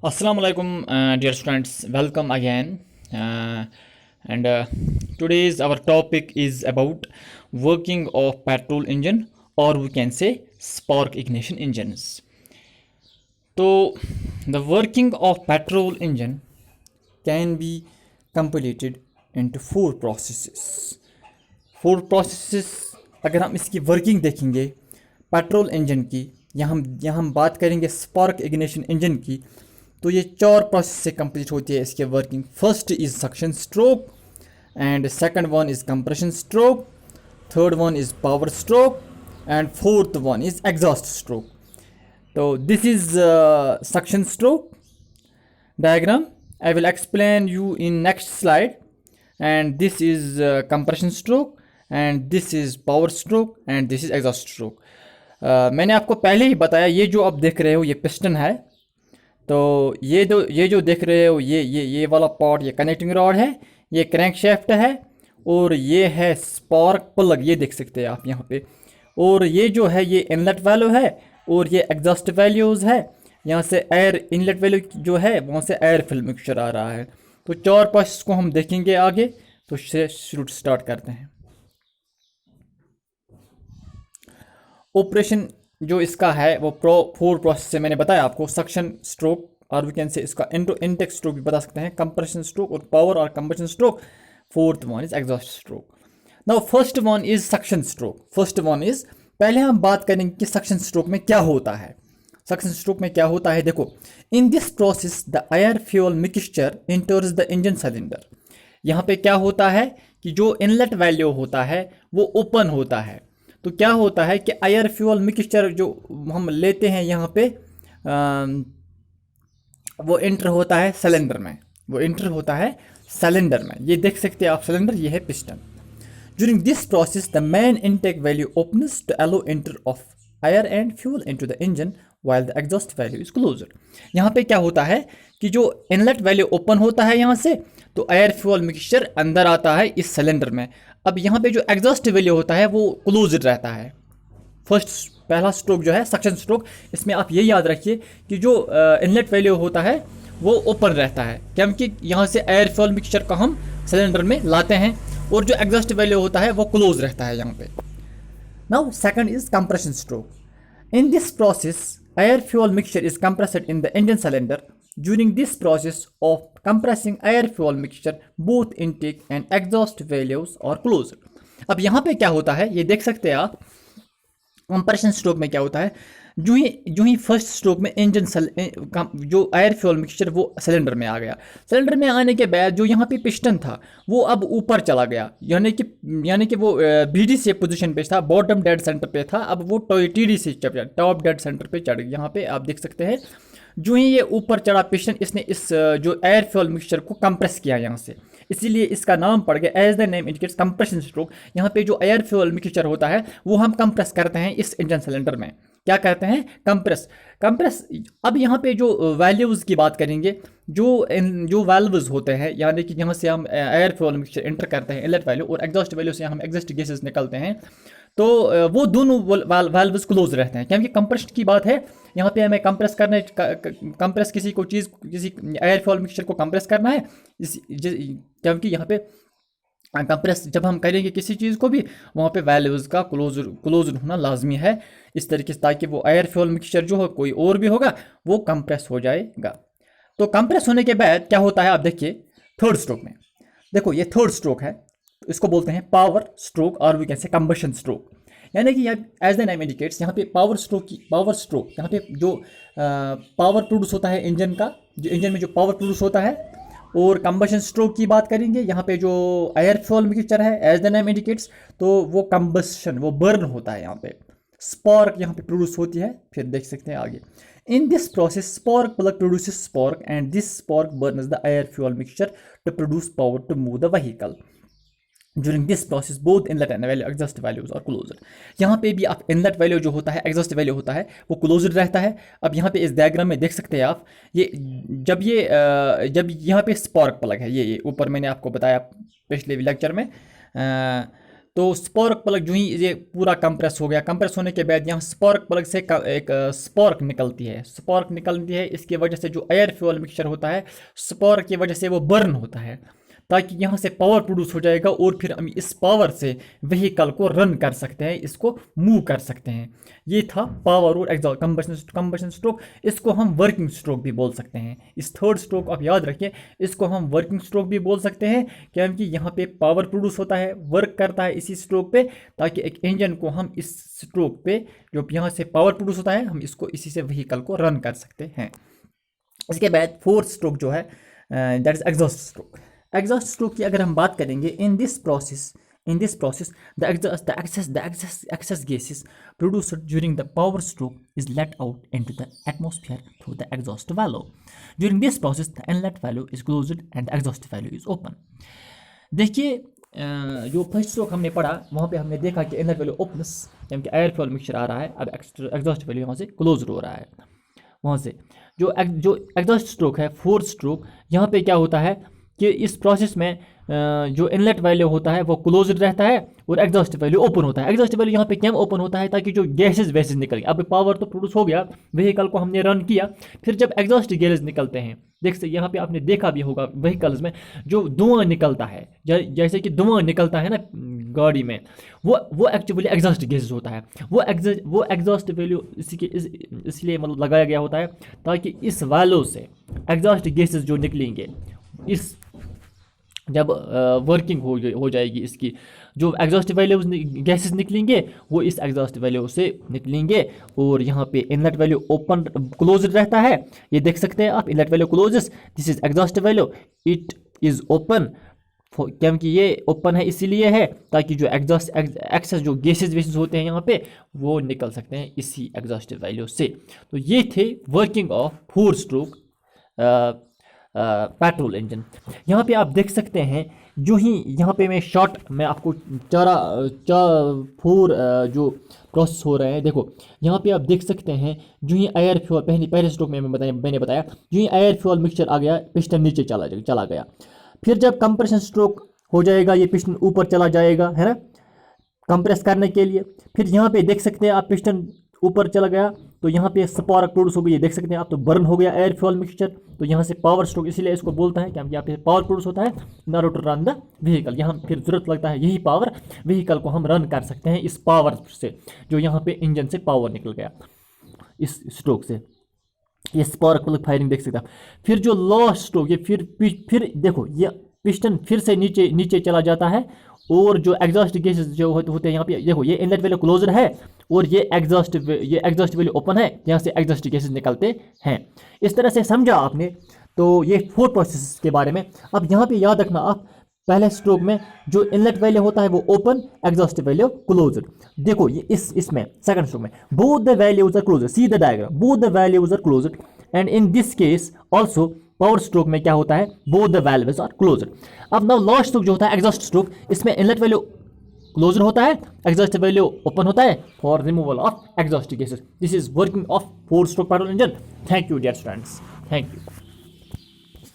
Assalamu alaikum, dear students. Welcome again. And Today's our topic is about working of petrol engine, or we can say spark ignition engines. So, the working of petrol engine can be completed into four processes. Four processes अगर हम इसकी working देखेंगे petrol engine की, यहाँ हम बात करेंगे spark ignition engine की, तो ये चार प्रोसेस से कंप्लीट होती है इसके working. First is suction stroke, and second one is compression stroke, third one is power stroke, and fourth one is exhaust stroke. तो this is suction stroke diagram. I will explain you in next slide. And this is compression stroke, and this is power stroke, and this is exhaust stroke. मैंने आपको पहले ही बताया, ये जो आप देख रहे हो ये पिस्टन है. तो ये जो देख रहे हो ये वाला पार्ट ये कनेक्टिंग रॉड है, ये क्रैंक शाफ्ट है, और ये है स्पार्क प्लग, ये देख सकते हैं आप यहाँ पे. और ये जो है ये इनलेट वैल्यू है, और ये एग्जॉस्ट वैल्यूज़ है. यहाँ से एयर इनलेट वैल्यू जो है वहाँ से एयर फिल्म मिक्सचर आ रहा है. तो चार प्रोसेस को हम देखेंगे आगे. तो शुरू स्टार्ट करते हैं. ऑपरेशन जो इसका है वो फोर प्रोसेस से मैंने बताया आपको. सक्शन स्ट्रोक, और वी कैन से इसका इनटेक स्ट्रोक भी बता सकते हैं, कंप्रेशन स्ट्रोक और पावर और compression stroke. Fourth one is exhaust stroke. Now first one is suction stroke. First one is, पहले हम बात करेंगे कि सक्शन स्ट्रोक में क्या होता है. सक्शन स्ट्रोक में क्या होता है, देखो. इन this process the air fuel mixture इंटर्स the engine cylinder. यहाँ पे क्या होता है कि जो इनलेट वैल्यू होता है वो ओपन होता है. तो क्या होता है कि एयर फ्यूल मिक्सचर जो हम लेते हैं यहाँ पे वो एंटर होता है सिलेंडर में. ये देख सकते हैं आप सिलेंडर, ये है piston. During this process the main intake valve opens to allow enter of air and fuel into the engine while the exhaust value is closer. यहाँ पे क्या होता है कि जो इनलेट वैल्यू ओपन होता है यहाँ से, तो एयर फ्यूल मिक्सचर अंदर आता है इस सिलेंडर में. अब यहाँ पे जो एग्जॉस्ट वैल्यू होता है वो क्लोज्ड रहता है. पहला स्ट्रोक जो है सक्शन स्ट्रोक, इसमें आप ये याद रखिए कि जो इनलेट वैल्यू होता है वो ओपन रहता है, क्योंकि यहाँ से एयर फ्यूल मिक्सचर को हम सिलेंडर में लाते हैं, और जो एग्जॉस्ट वैल्यू होता है वो क्लोज रहता है यहाँ पे. Now second is compression stroke. In this process, air fuel mixture is compressed in the engine cylinder. During this process of compressing air fuel mixture, both intake and exhaust values are closed. अब यहाँ पे क्या होता है ये देख सकते हैं आप. कंप्रेशन स्ट्रोक में क्या होता है, जो ही फर्स्ट स्ट्रोक में इंजन जो एयर फ्यूल मिक्सचर वो सिलेंडर में आ गया. सिलेंडर में आने के बाद जो यहाँ पे पिस्टन था वो अब ऊपर चला गया, यानी कि वो बीडी से पोजीशन पे था, बॉटम डेड सेंटर पे था, अब वो टीडी से टॉप डेड सेंटर पे चढ़ गया. यहाँ पे आप देख सकते हैं जो ही ये ऊपर चढ़ा पिस्टन, इसने इस जो एयर फ्यूल मिक्सचर को कंप्रेस किया यहाँ से, इसीलिए इसका नाम पड़ गया. As the name indicates compression stroke. यहाँ पे जो एयर फ्यूल मिक्सचर होता है वो हम कंप्रेस करते हैं इस इंजन सिलेंडर में. क्या कहते हैं, कंप्रेस. अब यहाँ पे जो वैल्यूज़ की बात करेंगे, जो वैल्व्स होते हैं, यानी कि यहाँ से हम एयर फ्यूल मिक्सचर एंटर करते हैं इनलेट वैल्यू, और एग्जॉस्ट वैल्यू से हम एग्जॉस्ट गैसेस निकलते हैं, तो वो दोनों वैल्व्स क्लोज रहते हैं. क्योंकि कंप्रेस की बात है, यहाँ पे हमें कंप्रेस किसी एयर फ्यूल मिक्सचर को कंप्रेस करना है, क्योंकि यहाँ पे कंप्रेस जब हम करेंगे किसी चीज़ को भी, वहाँ पे वैल्यूज़ का क्लोज होना लाजमी है, इस तरीके से, ताकि वो एयर फ्यूल मिक्सचर जो हो कोई और भी होगा वो कंप्रेस हो जाएगा. तो कंप्रेस होने के बाद क्या होता है, आप देखिए थर्ड स्ट्रोक में. देखो ये थर्ड स्ट्रोक है, इसको बोलते हैं पावर स्ट्रोक, और we can say combustion stroke. यानी कि एज द नेम इंडिकेट्स, यहाँ पे पावर स्ट्रोक यहाँ पे जो पावर प्रोड्यूस होता है इंजन का, जो इंजन में जो पावर प्रोड्यूस होता है. और कंबशन स्ट्रोक की बात करेंगे, यहाँ पे जो एयर फ्यूल मिक्सचर है एज द नेम इंडिकेट्स, तो वो कंबशन, वो बर्न होता है. यहाँ पे स्पार्क यहाँ पे प्रोड्यूस होती है. फिर देख सकते हैं आगे. In this process spark plug produces spark, and this spark burns the air fuel mixture to produce power to move the vehicle. During this process both inlet and valve exhaust valves are closed. यहाँ पे भी आप inlet value जो होता है, exhaust value होता है, वो क्लोज्ड रहता है. अब यहाँ पे इस डायग्राम में देख सकते हैं आप, जब यहाँ पे स्पार्क प्लग है, ये ऊपर मैंने आपको बताया पिछले लेक्चर में, तो स्पार्क प्लग जो ही ये पूरा कंप्रेस हो गया, कंप्रेस होने के बाद यहाँ स्पार्क प्लग से एक स्पार्क निकलती है, स्पार्क निकलती है, इसकी वजह से जो एयर फ्यूल मिक्सचर होता है स्पार्क की वजह से वो बर्न होता है, ताकि यहाँ से पावर प्रोड्यूस हो जाएगा और फिर हम इस पावर से व्हीकल को रन कर सकते हैं, इसको मूव कर सकते हैं। ये था पावर और एग्जॉस्ट कंबशन स्ट्रोक। इसको हम वर्किंग स्ट्रोक भी बोल सकते हैं। इस थर्ड स्ट्रोक आप याद रखिए, इसको हम वर्किंग स्ट्रोक भी बोल सकते हैं, क्योंकि यहाँ पे पावर प्रोड्यूस होता है, वर्क करता है इसी स्ट्रोक पे, ताकि एक इंजन को हम इस स्ट्रोक पे जो यहाँ से पावर प्रोड्यूस होता है, हम इसको इसी से व्हीकल को रन कर सकते हैं। इसके बाद फोर्थ स्ट्रोक जो है that is exhaust stroke. Exhaust stroke की अगर हम बात करेंगे, इन this process the excess gases produced during the power stroke is let out into the atmosphere through the exhaust valve. During this process the inlet valve is closed and the exhaust valve is open. देखिए जो first stroke हमने पढ़ा वहाँ पे हमने देखा कि inlet value opens, यानी कि एयर फ्यूल मिक्सचर आ रहा है, अब एग्जॉस्ट वैल्यू यहाँ से क्लोज हो रहा है। वहाँ से जो एग्जॉस्ट स्ट्रोक है, फोर्थ स्ट्रोक, यहाँ पे क्या होता है कि इस प्रोसेस में जो इनलेट वैल्यू होता है वो क्लोज्ड रहता है और एग्जॉस्ट वैल्यू ओपन होता है। एग्जॉस्ट वैल्यू यहाँ पे क्यों ओपन होता है? ताकि जो गैसेज वैसेज निकल, अब पावर तो प्रोड्यूस हो गया, व्हीकल को हमने रन किया, फिर जब एग्जॉस्ट गैसेज निकलते हैं, देख सकते यहाँ पे आपने देखा भी होगा व्हीकल्स में जो धुआं निकलता है, जैसे कि धुआं निकलता है ना गाड़ी में, वो एक्चुअली एग्जॉस्ट गैसेज होता है। वो एग्जॉस्ट वैल्यू इसलिए मतलब लगाया गया होता है ताकि इस वैल्यू से एग्जॉस्ट गैसेज जो निकलेंगे, इस जब वर्किंग हो जाएगी इसकी, जो एग्जॉस्ट वैल्यू गैसेस निकलेंगे वो इस एग्जॉस्ट वैल्यू से निकलेंगे, और यहाँ पे इनलेट वैल्यू ओपन क्लोज रहता है। ये देख सकते हैं आप, inlet valve closes, this is exhaust valve, it is open, क्योंकि ये ओपन है इसीलिए है ताकि जो एग्जॉस्ट एक्सेस जो गैसेस वेसेस होते हैं यहाँ पे वो निकल सकते हैं इसी एग्जॉस्ट वैल्यू से। तो ये थे working of four stroke petrol engine. यहाँ पे आप देख सकते हैं, जो ही यहाँ पे मैं आपको फोर जो प्रोसेस हो रहे हैं, देखो यहाँ पे आप देख सकते हैं, जो ही एयर फ्यूल पहले स्ट्रोक में मैंने बताया, जो ही एयर फ्यूल मिक्सचर आ गया, पिस्टन नीचे चला गया, फिर जब कंप्रेशन स्ट्रोक हो जाएगा ये पिस्टन ऊपर चला जाएगा, है ना, कंप्रेस करने के लिए। फिर यहाँ पे देख सकते हैं आप, पिस्टन ऊपर चला गया तो यहाँ पे स्पार्क प्रोड्यूस हो गई, ये देख सकते हैं आप, तो बर्न हो गया एयर फ्यूल मिक्सचर, तो यहाँ से पावर स्ट्रोक इसीलिए इसको बोलता है, क्योंकि यहाँ पे पावर प्रोड्यूस होता है in order to run the vehicle. यहाँ फिर जरूरत लगता है यही पावर, व्हीकल को हम रन कर सकते हैं इस पावर से, जो यहाँ पे इंजन से पावर निकल गया इस स्ट्रोक से। ये स्पार्क प्लग फायरिंग देख सकते हैं। फिर जो लास्ट स्ट्रोक, ये फिर देखो ये पिस्टन फिर से नीचे चला जाता है, और जो एग्जॉस्ट गैसेस जो होते हैं यहाँ पे, देखो ये इनलेट वैल्यू क्लोजर है और ये एग्जॉस्ट वैल्यू ओपन है, यहाँ से एग्जॉस्ट गैसेस निकलते हैं। इस तरह से समझा आपने, तो ये फोर प्रोसेस के बारे में। अब यहाँ पे याद रखना आप, पहले स्ट्रोक में जो इनलेट वैल्यू होता है वो ओपन, एग्जॉस्ट वैल्यू क्लोजर। देखो ये इसमें सेकंड स्ट्रोक में both the valves are closure, see the diagram, both the valves are closure, and in this case also power stroke में क्या होता है, both the valves are closure. अब now last stroke जो होता है एग्जॉस्ट स्ट्रोक, इसमें इनलेट वैल्यू क्लोजर होता है, एग्जॉस्ट वैल्यू ओपन होता है for removal of exhaust gases. This is working of four stroke petrol engine. Thank you dear students, thank you.